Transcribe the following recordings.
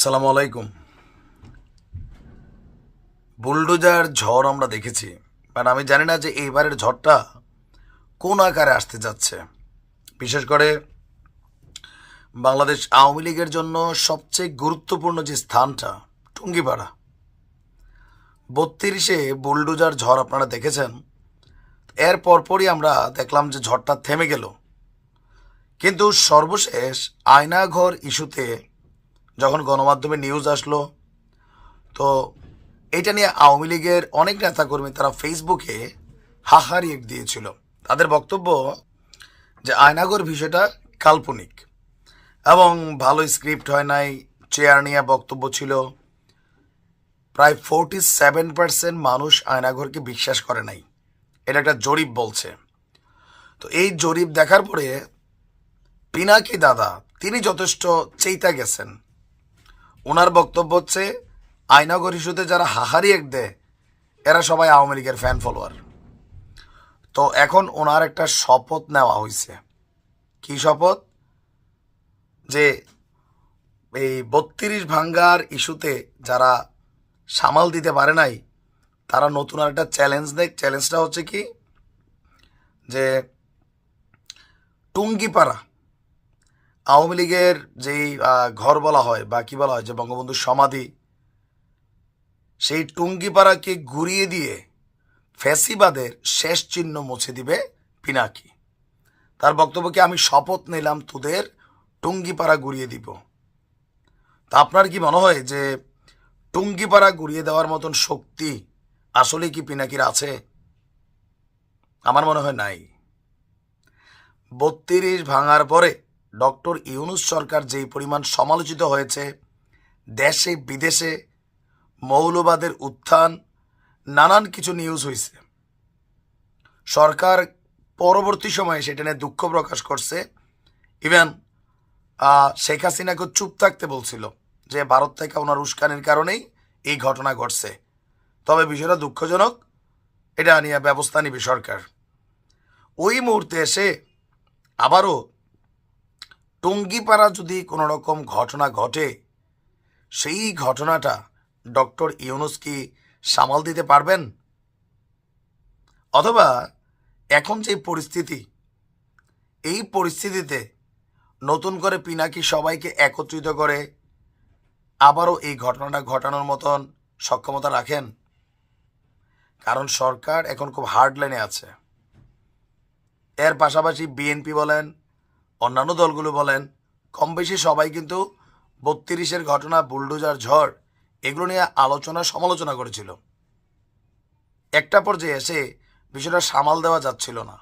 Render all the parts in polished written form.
সালামু আলাইকুম। বুলডোজার ঝড় আমরা দেখেছি, বাট আমি জানি না যে এইবারের ঝড়টা কোন আকারে আসতে যাচ্ছে। বিশেষ করে বাংলাদেশ আওয়ামী লীগের জন্য সবচেয়ে গুরুত্বপূর্ণ যে স্থানটা টুঙ্গিপাড়া, 32-এ বুলডোজার ঝড় আপনারা দেখেছেন। এর পরপরই আমরা দেখলাম যে ঝড়টা থেমে গেল, কিন্তু সর্বশেষ আয়নাঘর ইস্যুতে যখন গণমাধ্যমে নিউজ আসলো, তো এটা নিয়ে আওয়ামী লীগের অনেক নেতাকর্মী তারা ফেসবুকে হাহারিয়ে দিয়েছিল। তাদের বক্তব্য যে আয়নাগর বিষয়টা কাল্পনিক এবং ভালো স্ক্রিপ্ট হয় নাই, চেয়ার নিয়ে বক্তব্য ছিল। প্রায় 47% মানুষ আয়নাঘরকে বিশ্বাস করে নাই, এটা একটা জরিপ বলছে। তো এই জরিপ দেখার পরে পিনাকি দাদা তিনি যথেষ্ট চেইতা গেছেন। ওনার বক্তব্য হচ্ছে আয়নাঘর ইস্যুতে যারা হাহারি এক দেয় এরা সবাই আওয়ামী লীগের ফ্যান ফলোয়ার। তো এখন ওনার একটা শপথ নেওয়া হয়েছে। কি শপথ? যে এই 32 ভাঙ্গার ইস্যুতে যারা সামাল দিতে পারে নাই তারা নতুন আর একটা চ্যালেঞ্জ দেয়। চ্যালেঞ্জটা হচ্ছে কি, যে টুঙ্গিপাড়া আওয়ামী লীগের যেই ঘর বলা হয় বা কি বলা হয়, যে বঙ্গবন্ধুর সমাধি, সেই টুঙ্গিপাড়াকে ঘুরিয়ে দিয়ে ফ্যাসিবাদের শেষ চিহ্ন মুছে দিবে পিনাকি। তার বক্তব্যকে আমি শপথ নিলাম তোদের টুঙ্গিপাড়া ঘুরিয়ে দিব। তা আপনার কি মনে হয় যে টুঙ্গিপাড়া ঘুরিয়ে দেওয়ার মতন শক্তি আসলে কি পিনাকির আছে? আমার মনে হয় নাই। 32 ভাঙার পরে ডক্টর ইউনূস সরকার যেই পরিমাণ সমালোচিত হয়েছে, দেশে বিদেশে মৌলবাদের উত্থান, নানান কিছু নিউজ হয়েছে। সরকার পরবর্তী সময়ে সেটা নিয়ে দুঃখ প্রকাশ করছে। ইভেন শেখ হাসিনাকে চুপ থাকতে বলছিল যে ভারত থেকে ওনার উস্কানির কারণেই এই ঘটনা ঘটছে। তবে বিষয়টা দুঃখজনক, এটা নিয়ে ব্যবস্থা নিবে সরকার। ওই মুহূর্তে এসে আবারও টুঙ্গিপাড়া যদি কোনো রকম ঘটনা ঘটে, সেই ঘটনাটা ডক্টর ইউনূস কি সামাল দিতে পারবেন? অথবা এখন যে পরিস্থিতি, এই পরিস্থিতিতে নতুন করে পিনাকি সবাইকে একত্রিত করে আবারও এই ঘটনাটা ঘটানোর মতন সক্ষমতা রাখেন? কারণ সরকার এখন খুব হার্ড লাইনে আছে। এর পাশাপাশি বিএনপি বলেন, অন্যান্য দলগুলো বলেন, কম বেশি সবাই কিন্তু 32-এর ঘটনা, বুলডোজার ঝড়, এগুলো নিয়ে আলোচনা সমালোচনা করেছিল। একটা পর্যায়ে এসে বিষয়টা সামাল দেওয়া যাচ্ছিল না।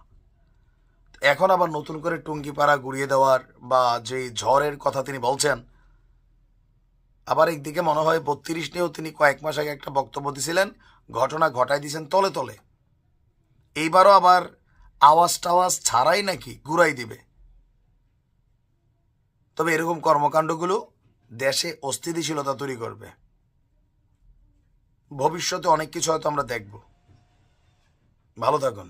এখন আবার নতুন করে টুঙ্গিপাড়া ঘুরিয়ে দেওয়ার বা যে ঝড়ের কথা তিনি বলছেন, আবার একদিকে মনে হয় 32 নিয়েও তিনি কয়েক মাস আগে একটা বক্তব্য দিয়েছিলেন, ঘটনা ঘটাই দিয়েছেন তলে তলে। এইবারও আবার আওয়াজ টাওয়াজ ছাড়াই নাকি ঘুরাই দিবে। তবে এরকম কর্মকাণ্ডগুলো দেশে অস্থিতিশীলতা তৈরি করবে। ভবিষ্যতে অনেক কিছু হয়তো আমরা দেখব। ভালো থাকুন।